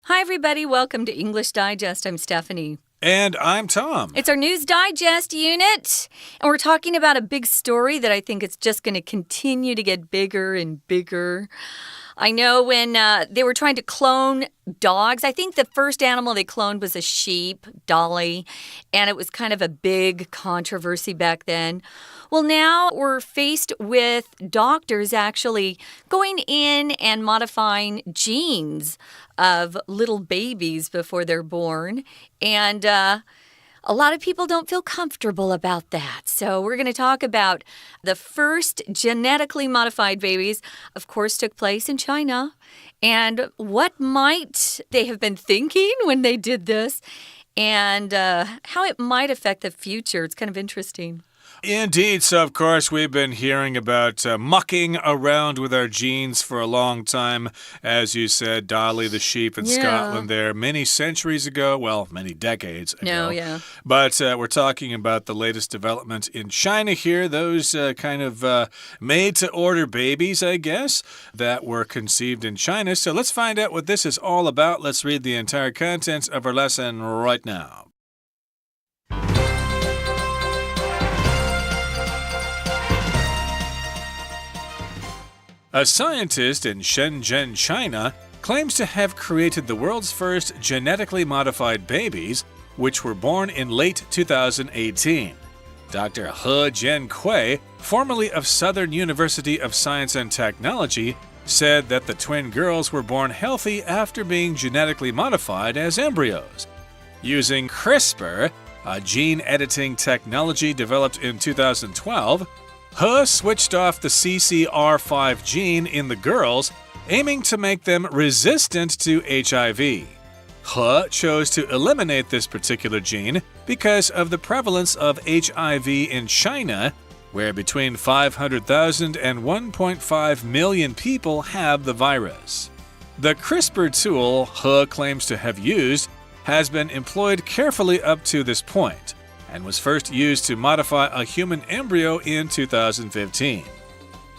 Hi, everybody. Welcome to English Digest. I'm Stephanie. And I'm Tom. It's our News Digest unit, and we're talking about a big story that I think is just going to continue to get bigger and bigger. I know when they were trying to clone dogs, I think the first animal they cloned was a sheep, Dolly, and it was kind of a big controversy back then. Well, now we're faced with doctors actually going in and modifying genes of little babies before they're born, and a lot of people don't feel comfortable about that. So we're going to talk about the first genetically modified babies, of course, took place in China. And what might they have been thinking when they did this? And how it might affect the future. It's kind of interesting. Indeed. So, of course, we've been hearing about mucking around with our genes for a long time. As you said, Dolly the sheep in Scotland there many centuries ago. Well, many decades ago. But we're talking about the latest development in China here. Those kind of made-to-order babies, I guess, that were conceived in China. So let's find out what this is all about. Let's read the entire contents of our lesson right now. A scientist in Shenzhen, China, claims to have created the world's first genetically modified babies, which were born in late 2018. Dr. He Jiankui, formerly of Southern University of Science and Technology, said that the twin girls were born healthy after being genetically modified as embryos. Using CRISPR, a gene editing technology developed in 2012, He switched off the CCR5 gene in the girls, aiming to make them resistant to HIV. He chose to eliminate this particular gene because of the prevalence of HIV in China, where between 500,000 and 1.5 million people have the virus. The CRISPR tool He claims to have used has been employed carefully up to this point, and was first used to modify a human embryo in 2015.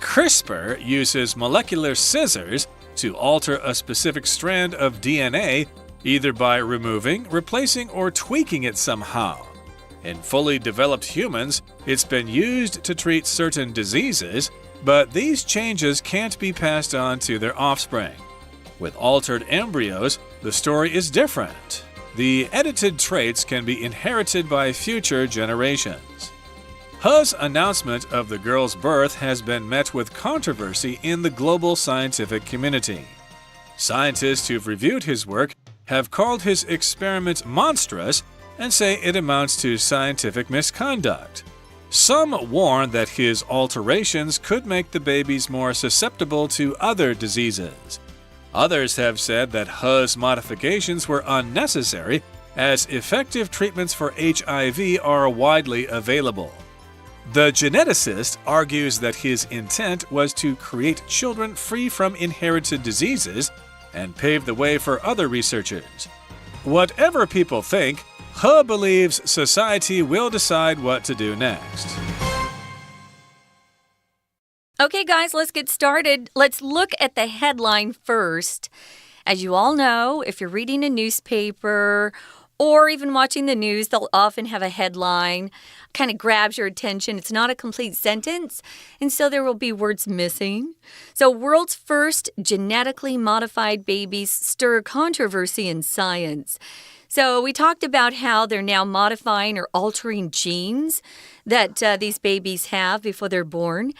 CRISPR uses molecular scissors to alter a specific strand of DNA, either by removing, replacing, or tweaking it somehow. In fully developed humans, it's been used to treat certain diseases, but these changes can't be passed on to their offspring. With altered embryos, the story is different. The edited traits can be inherited by future generations. He's announcement of the girl's birth has been met with controversy in the global scientific community. Scientists who've reviewed his work have called his experiment monstrous and say it amounts to scientific misconduct. Some warn that his alterations could make the babies more susceptible to other diseases. Others have said that He's modifications were unnecessary, as effective treatments for HIV are widely available. The geneticist argues that his intent was to create children free from inherited diseases and pave the way for other researchers. Whatever people think, He believes society will decide what to do next. Okay, guys, let's get started. Let's look at the headline first. As you all know, if you're reading a newspaper or even watching the news, they'll often have a headline, kind of grabs your attention. It's not a complete sentence, and so there will be words missing. So, world's first genetically modified babies stir controversy in science. So we talked about how they're now modifying or altering genes that these babies have before they're born.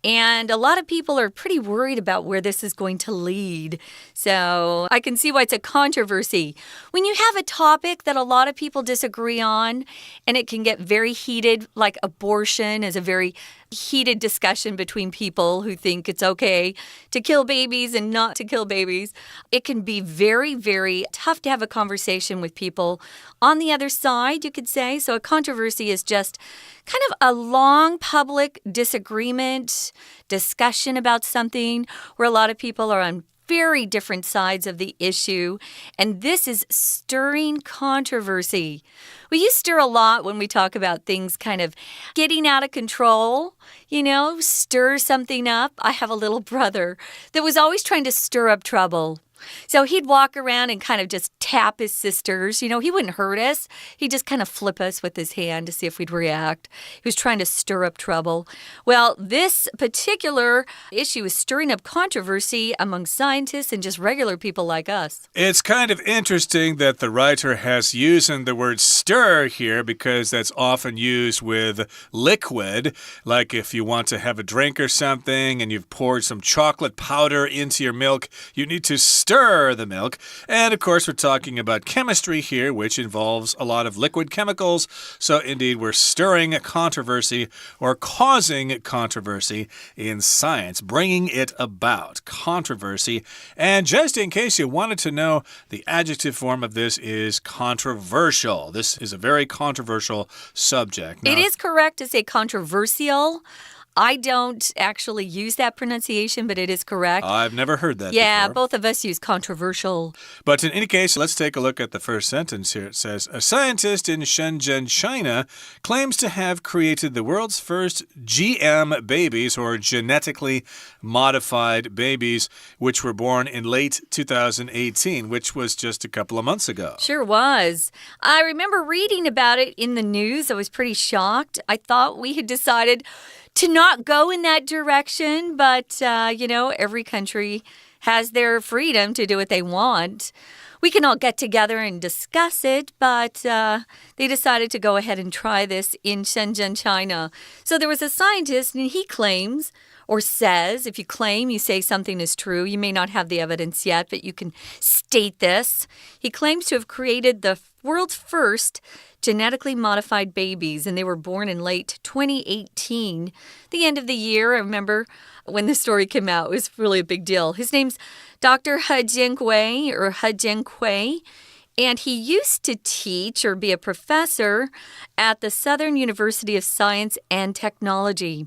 And a lot of people are pretty worried about where this is going to lead. So I can see why it's a controversy. When you have a topic that a lot of people disagree on, and it can get very heated, like abortion is a very heated discussion between people who think it's okay to kill babies and not to kill babies. It can be very, very tough to have a conversation with people on the other side, you could say. So a controversy is just kind of a long public disagreement, discussion about something where a lot of people are on very different sides of the issue, and this is stirring controversy. We use stir a lot when we talk about things kind of getting out of control, stir something up. I have a little brother that was always trying to stir up trouble. So he'd walk around and kind of just tap his sisters. He wouldn't hurt us. He'd just kind of flip us with his hand to see if we'd react. He was trying to stir up trouble. Well, this particular issue is stirring up controversy among scientists and just regular people like us. It's kind of interesting that the writer has used the word stir here because that's often used with liquid. Like if you want to have a drink or something and you've poured some chocolate powder into your milk, you need to stir the milk. And of course, we're talking about chemistry here, which involves a lot of liquid chemicals. So indeed, we're stirring controversy or causing controversy in science, bringing it about, controversy. And just in case you wanted to know, the adjective form of this is controversial. This is a very controversial subject. Now, it is correct to say controversial. I don't actually use that pronunciation, but it is correct. I've never heard that before. Both of us use controversial. But in any case, let's take a look at the first sentence here. It says, a scientist in Shenzhen, China, claims to have created the world's first GM babies, or genetically modified babies, which were born in late 2018, which was just a couple of months ago. Sure was. I remember reading about it in the news. I was pretty shocked. I thought we had decided to not go in that direction, but, every country has their freedom to do what they want. We can all get together and discuss it, but they decided to go ahead and try this in Shenzhen, China. So there was a scientist, and he claims, or says, if you claim, you say something is true. You may not have the evidence yet, but you can state this. He claims to have created the world's first genetically modified babies, and they were born in late 2018. The end of the year, I remember when the story came out, it was really a big deal. His name's Dr. He Jiankui, and he used to teach or be a professor at the Southern University of Science and Technology.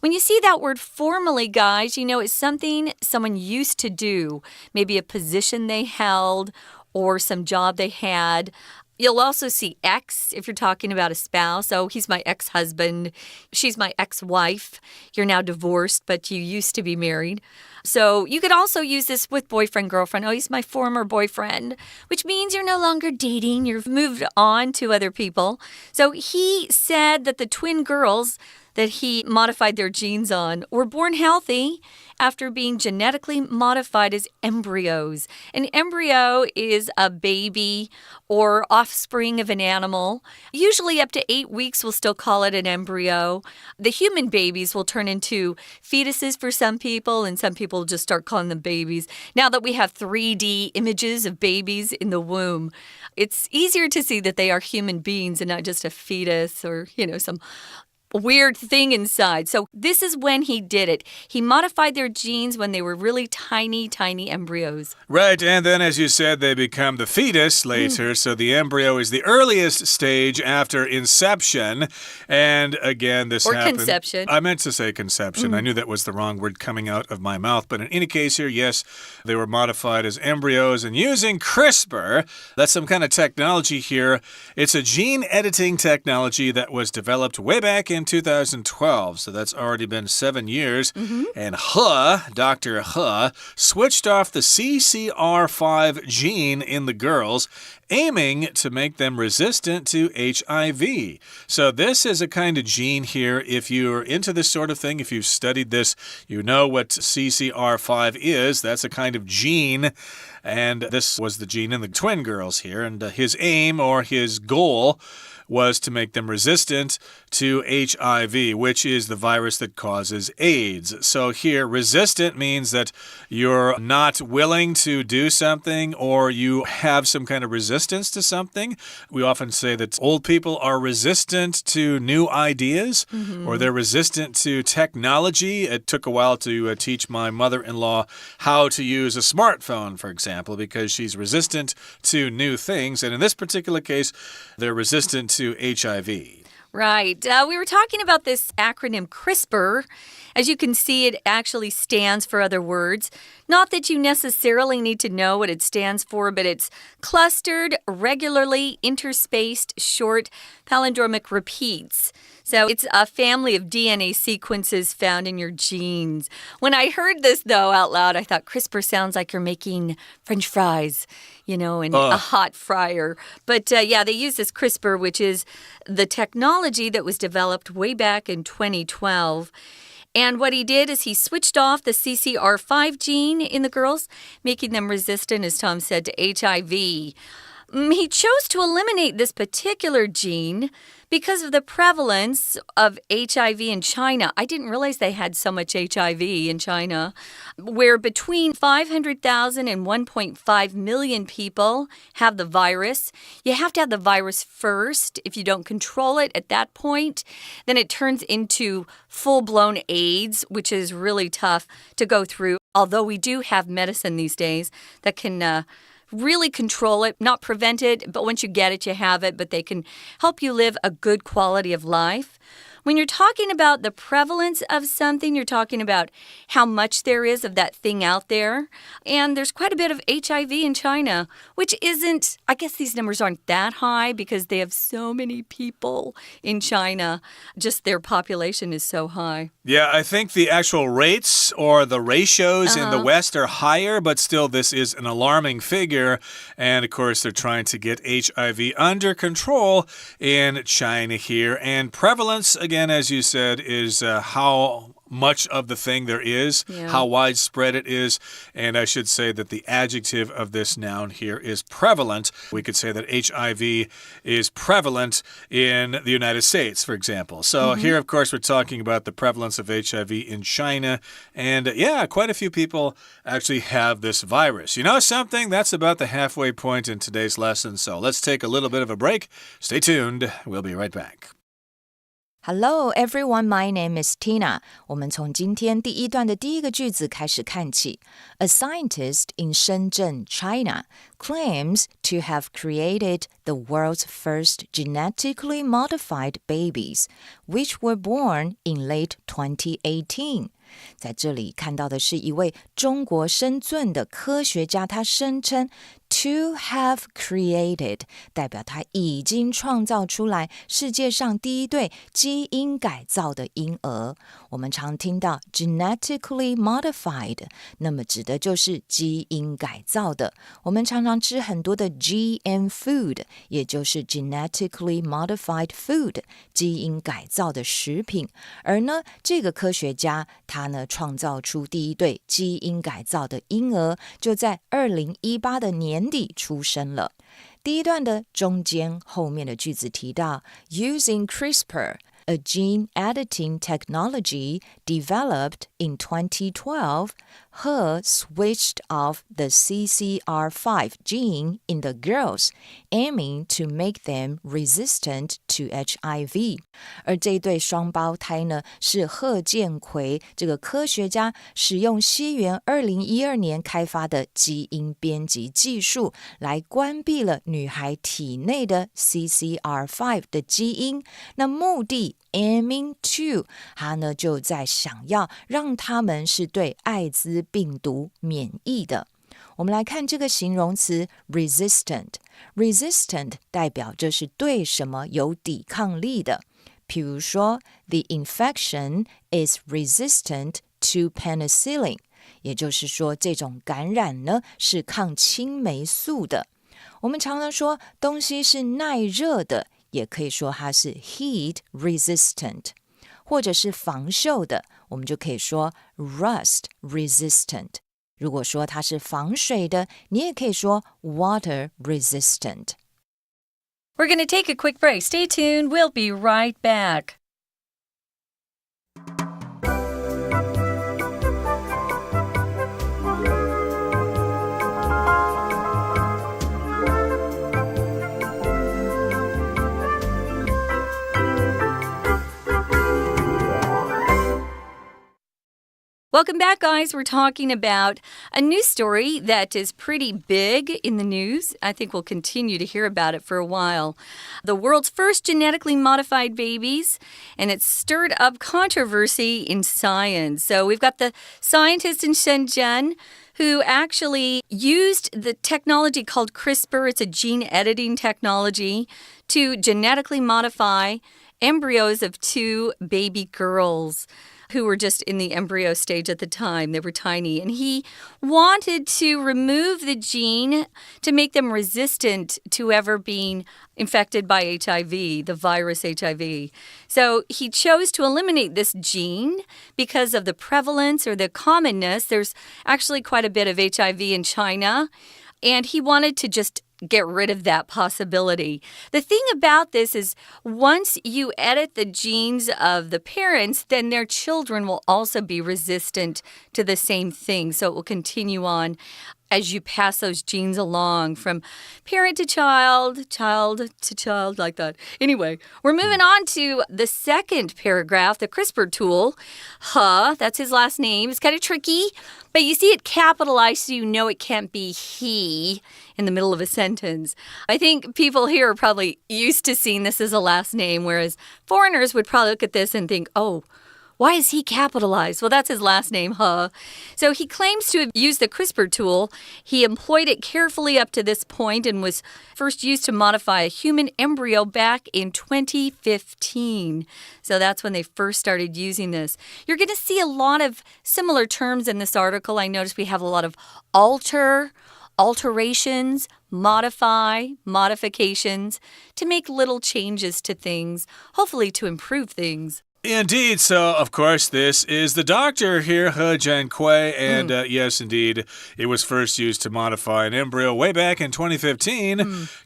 When you see that word formally, guys, it's something someone used to do, maybe a position they held or some job they had. You'll also see ex if you're talking about a spouse. Oh, he's my ex-husband. She's my ex-wife. You're now divorced, but you used to be married. So you could also use this with boyfriend, girlfriend. Oh, he's my former boyfriend, which means you're no longer dating. You've moved on to other people. So he said that the twin girls that he modified their genes on were born healthy after being genetically modified as embryos. An embryo is a baby or offspring of an animal. Usually up to 8 weeks, we'll still call it an embryo. The human babies will turn into fetuses for some people, and some people just start calling them babies. Now that we have 3D images of babies in the womb, it's easier to see that they are human beings and not just a fetus or, some weird thing inside. So this is when he did it. He modified their genes when they were really tiny, tiny embryos. Right, and then as you said, they become the fetus later. So the embryo is the earliest stage after inception. And again, this happened. Or conception. I meant to say conception. I knew that was the wrong word coming out of my mouth. But in any case here, yes, they were modified as embryos. And using CRISPR, that's some kind of technology here. It's a gene editing technology that was developed way back in 2012, so that's already been 7 years. And Dr. He, switched off the CCR5 gene in the girls, aiming to make them resistant to HIV. So this is a kind of gene here. If you're into this sort of thing, if you've studied this, you know what CCR5 is. That's a kind of gene. And this was the gene in the twin girls here. And his aim or his goal was to make them resistant to HIV, which is the virus that causes AIDS. So here, resistant means that you're not willing to do something or you have some kind of resistance to something. We often say that old people are resistant to new ideas or they're resistant to technology. It took a while to teach my mother-in-law how to use a smartphone, for example, because she's resistant to new things. And in this particular case, they're resistant to HIV. Right. We were talking about this acronym CRISPR. As you can see, it actually stands for other words. Not that you necessarily need to know what it stands for, but it's clustered, regularly interspaced, short palindromic repeats. So it's a family of DNA sequences found in your genes. When I heard this, though, out loud, I thought CRISPR sounds like you're making French fries, in a hot fryer. But yeah, they use this CRISPR, which is the technology that was developed way back in 2012. And what he did is he switched off the CCR5 gene in the girls, making them resistant, as Tom said, to HIV. He chose to eliminate this particular gene because of the prevalence of HIV in China. I didn't realize they had so much HIV in China, where between 500,000 and 1.5 million people have the virus. You have to have the virus first. If you don't control it at that point, then it turns into full-blown AIDS, which is really tough to go through. Although we do have medicine these days that can really control it, not prevent it, but once you get it, you have it, but they can help you live a good quality of life. When you're talking about the prevalence of something, you're talking about how much there is of that thing out there. And there's quite a bit of HIV in China, which isn't, I guess these numbers aren't that high because they have so many people in China. Just their population is so high. Yeah, I think the actual rates or the ratios in the West are higher, but still this is an alarming figure. And of course, they're trying to get HIV under control in China here. And prevalence, again, as you said, is how much of the thing there is, how widespread it is. And I should say that the adjective of this noun here is prevalent. We could say that HIV is prevalent in the United States, for example. So here, of course, we're talking about the prevalence of HIV in China. And yeah, quite a few people actually have this virus. You know something? That's about the halfway point in today's lesson. So let's take a little bit of a break. Stay tuned. We'll be right back. Hello everyone, my name is Tina. 我们从今天第一段的第一个句子开始看起。A scientist in Shenzhen, China, claims to have created the world's first genetically modified babies, which were born in late 2018. 在这里看到的是一位中国深圳的科学家，他声称 to have created 代表他已经创造出来世界上第一对基因改造的婴儿。我们常听到 genetically modified， 那么指的就是基因改造的。我们常常吃很多的 GM food， 也就是 genetically modified food， 基因改造的食品。而呢，这个科学家他呢创造出第一对基因改造的婴儿，就在2018的年底出生了。第一段的中间后面的句子提到 using CRISPR, a gene editing technology developed in 2012, He switched off the CCR5 gene in the girls, aiming to make them resistant to HIV. 而这对双胞胎呢，是贺建奎这个科学家使用西元2012年开发的基因编辑技术，来关闭了女孩体内的 CCR5 的基因。那目的 aiming to， 他呢就在想要让他们是对艾滋病毒免疫的。我们来看这个形容词 resistant。resistant 代表这是对什么有抵抗力的。比如说 the infection is resistant to penicillin， 也就是说这种感染呢是抗青霉素的。我们常常说东西是耐热的，也可以说它是 heat resistant， 或者是防锈的，我们就可以说 rust resistant。如果说它是防水的，你也可以说 water resistant。 We're going to take a quick break. Stay tuned. We'll be right back. Welcome back, guys. We're talking about a news story that is pretty big in the news. I think we'll continue to hear about it for a while. The world's first genetically modified babies, and it's stirred up controversy in science. So we've got the scientist in Shenzhen who actually used the technology called CRISPR. It's a gene editing technology to genetically modify embryos of 2 baby girls who were just in the embryo stage at the time. They were tiny. And he wanted to remove the gene to make them resistant to ever being infected by HIV, the virus HIV. So he chose to eliminate this gene because of the prevalence or the commonness. There's actually quite a bit of HIV in China. And he wanted to just get rid of that possibility. The thing about this is once you edit the genes of the parents, then their children will also be resistant to the same thing. So it will continue on as you pass those genes along from parent to child, child to child, like that. Anyway, we're moving on to the second paragraph, the CRISPR tool. That's his last name. It's kind of tricky, but you see it capitalized so you know it can't be he in the middle of a sentence. I think people here are probably used to seeing this as a last name, whereas foreigners would probably look at this and think, oh, why is he capitalized? Well, that's his last name, So he claims to have used the CRISPR tool. He employed it carefully up to this point and was first used to modify a human embryo back in 2015. So that's when they first started using this. You're going to see a lot of similar terms in this article. I noticed we have a lot of alter, alterations, modify, modifications, to make little changes to things, hopefully to improve things. Indeed. So, of course, this is the doctor here, He Jiankui. And yes, indeed, it was first used to modify an embryo way back in 2015.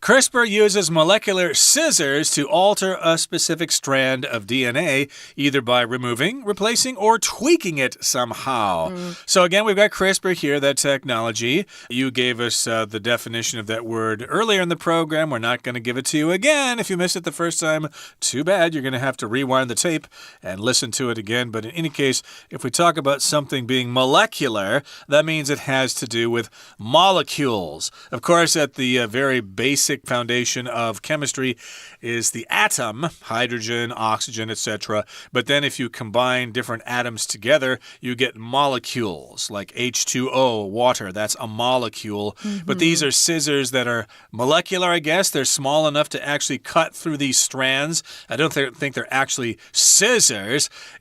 CRISPR uses molecular scissors to alter a specific strand of DNA, either by removing, replacing, or tweaking it somehow. So, again, we've got CRISPR here, that technology. You gave us the definition of that word earlier in the program. We're not going to give it to you again. If you missed it the first time, too bad. You're going to have to rewind the tape and listen to it again. But in any case, if we talk about something being molecular, that means it has to do with molecules. Of course, at the very basic foundation of chemistry is the atom, hydrogen, oxygen, etc. But then if you combine different atoms together, you get molecules, like H2O, water. That's a molecule. But these are scissors that are molecular, I guess. They're small enough to actually cut through these strands. I don't think they're actually scissors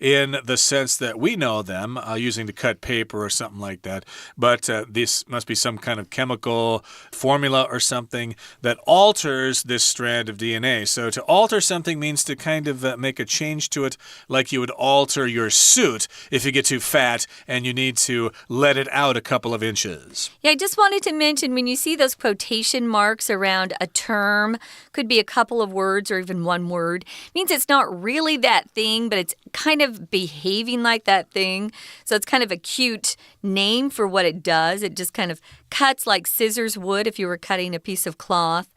in the sense that we know them, using to cut paper or something like that. But this must be some kind of chemical formula or something that alters this strand of DNA. So to alter something means to kind of make a change to it, like you would alter your suit if you get too fat and you need to let it out a couple of inches. Yeah, I just wanted to mention when you see those quotation marks around a term, could be a couple of words or even one word, means it's not really that thing, but it's kind of behaving like that thing. So it's kind of a cute name for what it does. It just kind of cuts like scissors would if you were cutting a piece of cloth.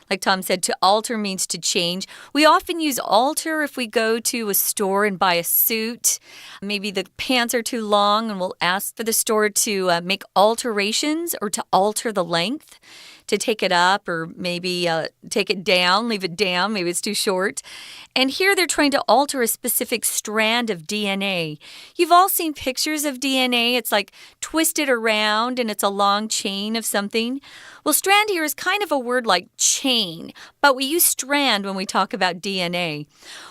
Like Tom said, to alter means to change. We often use alter if we go to a store and buy a suit. Maybe the pants are too long and we'll ask for the store to make alterations or to alter the length, to take it up or maybe take it down, leave it down. Maybe it's too short. And here they're trying to alter a specific strand of DNA. You've all seen pictures of DNA. It's like twisted around and it's a long chain of something. Well, strand here is kind of a word like chain, but we use strand when we talk about DNA.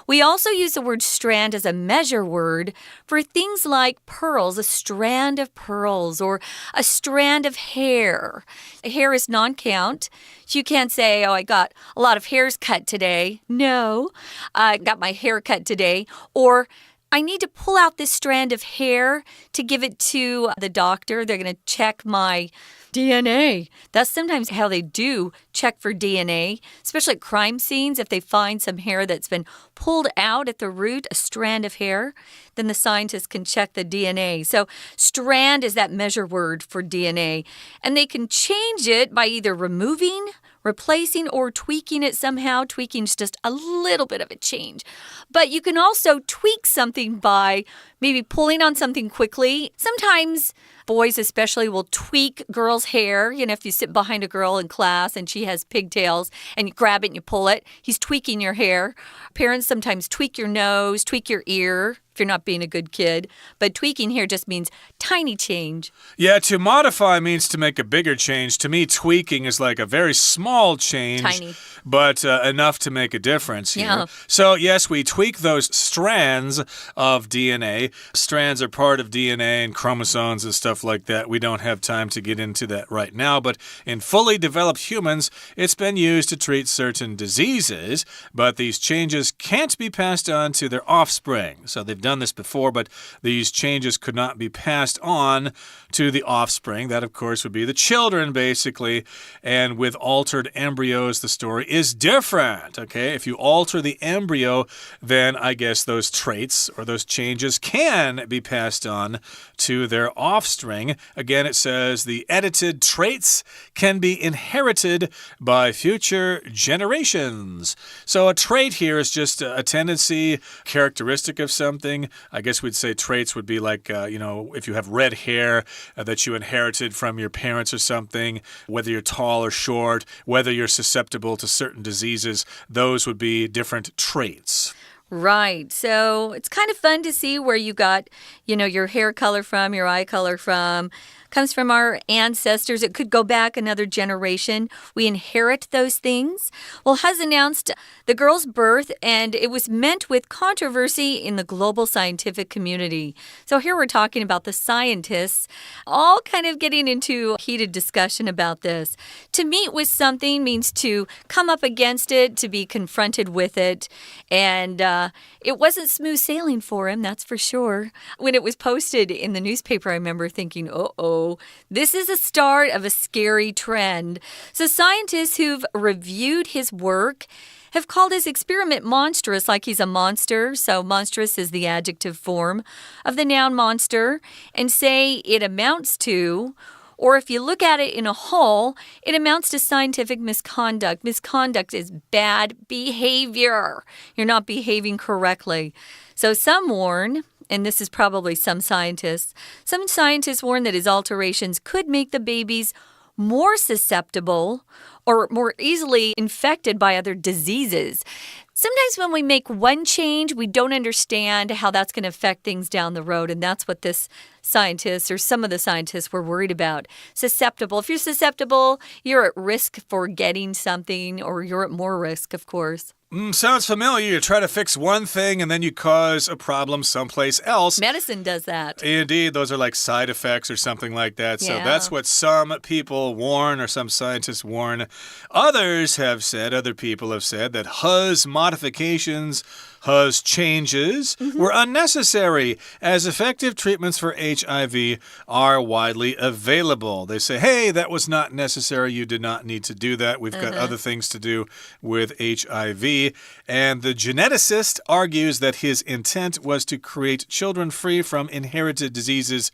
We also use the word strand as a measure word for things like pearls, a strand of pearls, or a strand of hair. Hair is non-count. You can't say, oh, I got a lot of hairs cut today. No, I got my hair cut today. Or I need to pull out this strand of hair to give it to the doctor. They're going to check my DNA. That's sometimes how they do check for DNA, especially at crime scenes. If they find some hair that's been pulled out at the root, a strand of hair, then the scientists can check the DNA. So strand is that measure word for DNA. And they can change it by either removing, replacing or tweaking it somehow. Tweaking is just a little bit of a change. But you can also tweak something by maybe pulling on something quickly. Sometimes boys especially will tweak girls' hair. You know, if you sit behind a girl in class and she has pigtails and you grab it and you pull it, he's tweaking your hair. Parents sometimes tweak your nose, tweak your ear if you're not being a good kid. But tweaking here just means tiny change. Yeah, to modify means to make a bigger change. To me, tweaking is like a very small change. Tiny. But enough to make a difference here. Yeah. So, yes, we tweak those strands of DNA. Strands are part of DNA and chromosomes and stuff like that. We don't have time to get into that right now. But in fully developed humans, it's been used to treat certain diseases. But these changes can't be passed on to their offspring. So they've done this before, but these changes could not be passed on to the offspring. That, of course, would be the children, basically. And with altered embryos, the story is different. Okay, if you alter the embryo, then I guess those traits or those changes can be passed on to their offspring. Again, it says the edited traits can be inherited by future generations. So a trait here is just a tendency, characteristic of something. I guess we'd say traits would be like, if you have red hair that you inherited from your parents or something, whether you're tall or short, whether you're susceptible to certain diseases, those would be different traits. Right. So it's kind of fun to see where you got, your hair color from, your eye color from. Comes from our ancestors. It could go back another generation. We inherit those things. Well, Huz announced the girl's birth, and it was met with controversy in the global scientific community. So here we're talking about the scientists, all kind of getting into heated discussion about this. To meet with something means to come up against it, to be confronted with it, and it wasn't smooth sailing for him, that's for sure. When it was posted in the newspaper, I remember thinking, this is a start of a scary trend. So scientists who've reviewed his work have called his experiment monstrous, like he's a monster. So monstrous is the adjective form of the noun monster, and say it amounts to, or if you look at it in a whole, it amounts to scientific misconduct. Misconduct is bad behavior. You're not behaving correctly. So some warn, and this is probably some scientists warn that his alterations could make the babies more susceptible or more easily infected by other diseases. Sometimes when we make one change, we don't understand how that's going to affect things down the road, and that's what this scientist or some of the scientists were worried about. Susceptible. If you're susceptible, you're at risk for getting something, or you're at more risk, of course. Sounds familiar. You try to fix one thing and then you cause a problem someplace else. Medicine does that. Indeed, those are like side effects or something like that. So Yeah. that's what some people warn, or some scientists warn. Other people have said that Huz modifications, Huz changes were unnecessary, as effective treatments for HIV are widely available. They say, hey, that was not necessary. You did not need to do that. We've got other things to do with HIV. And the geneticist argues that his intent was to create children free from inherited diseases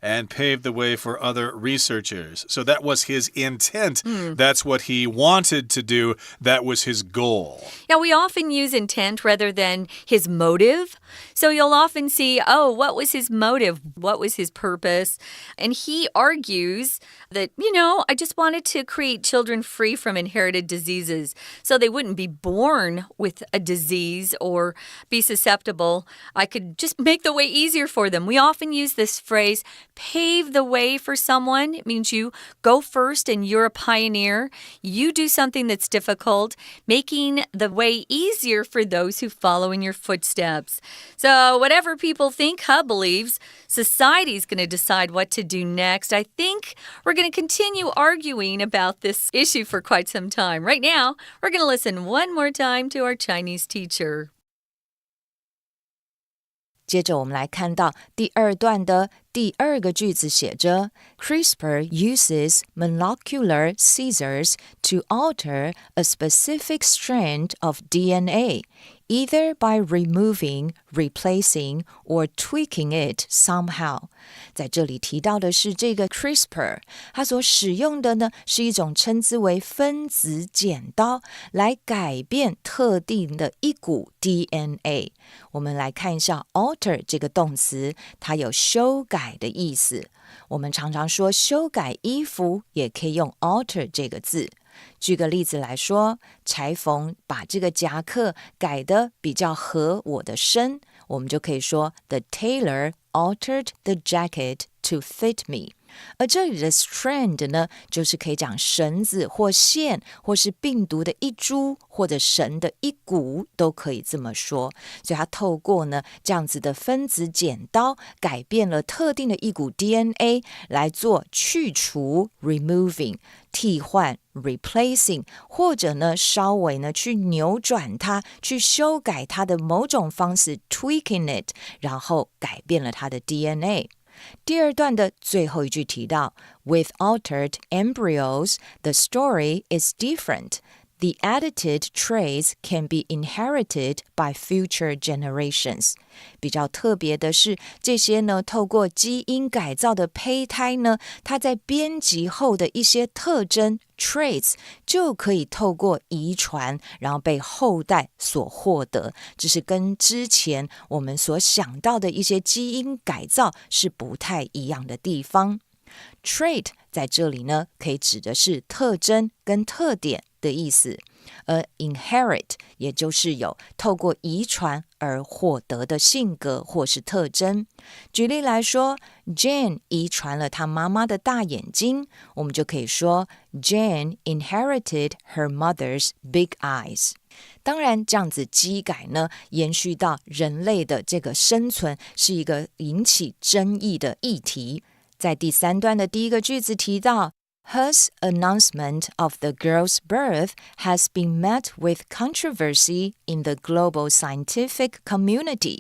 and pave the way for other researchers. So that was his intent. That's what he wanted to do. That was his goal. Yeah, we often use intent rather than his motive. So you'll often see, what was his motive? What was his purpose? And he argues that, I just wanted to create children free from inherited diseases so they wouldn't be born with a disease or be susceptible. I could just make the way easier for them. We often use this phrase, pave the way for someone. It means you go first and you're a pioneer. You do something that's difficult, making the way easier for those who follow in your footsteps. So whatever people think, Hub believes, society's going to decide what to do next. I think we're going to continue arguing about this issue for quite some time. Right now, we're going to listen one more time to our Chinese teacher. 接着我们来看到第二段的第二个句子写着 CRISPR uses molecular scissors to alter a specific strand of DNA, either by removing, replacing, or tweaking it somehow. 在这里提到的是这个 CRISPR， 它所使用的呢是一种称之为分子剪刀，来改变特定的一股 DNA。我们来看一下 alter 这个动词，它有修改的意思。我们常常说修改衣服，也可以用 alter 这个字。举个例子来说，裁缝把这个夹克改得比较合我的身，我们就可以说 The tailor altered the jacket to fit me。而这里的 strand 呢，就是可以讲绳子或线，或是病毒的一株，或者神的一股，都可以这么说。所以它透过呢这样子的分子剪刀，改变了特定的一股 DNA 来做去除 removing， 替换 replacing， 或者呢稍微呢去扭转它，去修改它的某种方式 tweaking it， 然后改变了它的 DNA。第二段的最后一句提到 With altered embryos, the story is different. The edited traits can be inherited by future generations. 比较特别的是，这些呢透过基因改造的胚胎呢，它在编辑后的一些特征 traits 就可以透过遗传，然后被后代所获得。这是跟之前我们所想到的一些基因改造是不太一样的地方。Trait 在这里呢，可以指的是特征跟特点的意思，而 inherit 也就是有透过遗传而获得的性格或是特征。举例来说 Jane 遗传了她妈妈的大眼睛，我们就可以说 Jane inherited her mother's big eyes。当然这样子基改呢，延续到人类的这个生存是一个引起争议的议题。在第三段的第一个句子提到His announcement of the girl's birth has been met with controversy in the global scientific community.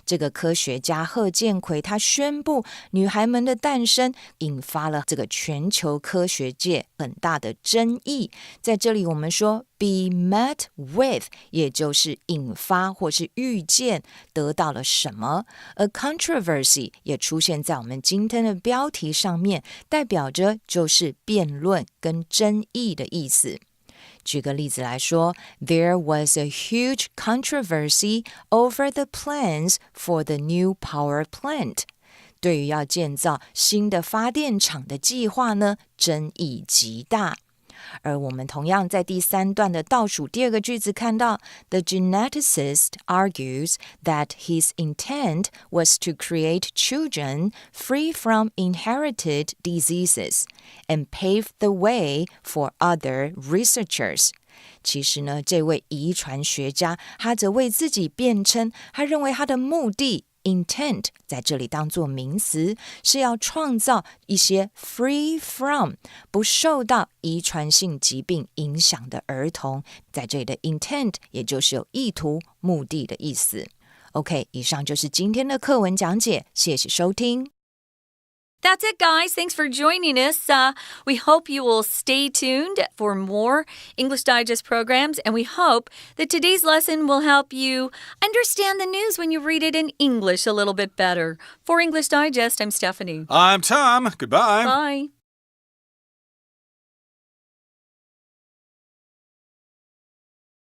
这个科学家贺建奎他宣布女孩们的诞生，引发了这个全球科学界很大的争议。在这里我们说be met with 也就是引发或是预见得到了什么，而 controversy 也出现在我们今天的标题上面，代表着就是辩论跟争议的意思。举个例子来说 There was a huge controversy over the plans for the new power plant. 对于要建造新的发电厂的计划呢，争议极大。而我们同样在第三段的倒数第二个句子看到 The geneticist argues that his intent was to create children free from inherited diseases and pave the way for other researchers. 其实呢，这位遗传学家他则为自己辩称，他认为他的目的Intent 在这里当作名词，是要创造一些 free from 不受到遗传性疾病影响的儿童。在这里的 intent 也就是有意图、目的的意思。OK， 以上就是今天的课文讲解，谢谢收听。That's it, guys. Thanks for joining us. We hope you will stay tuned for more English Digest programs, and we hope that today's lesson will help you understand the news when you read it in English a little bit better. For English Digest, I'm Stephanie. I'm Tom. Goodbye. Bye.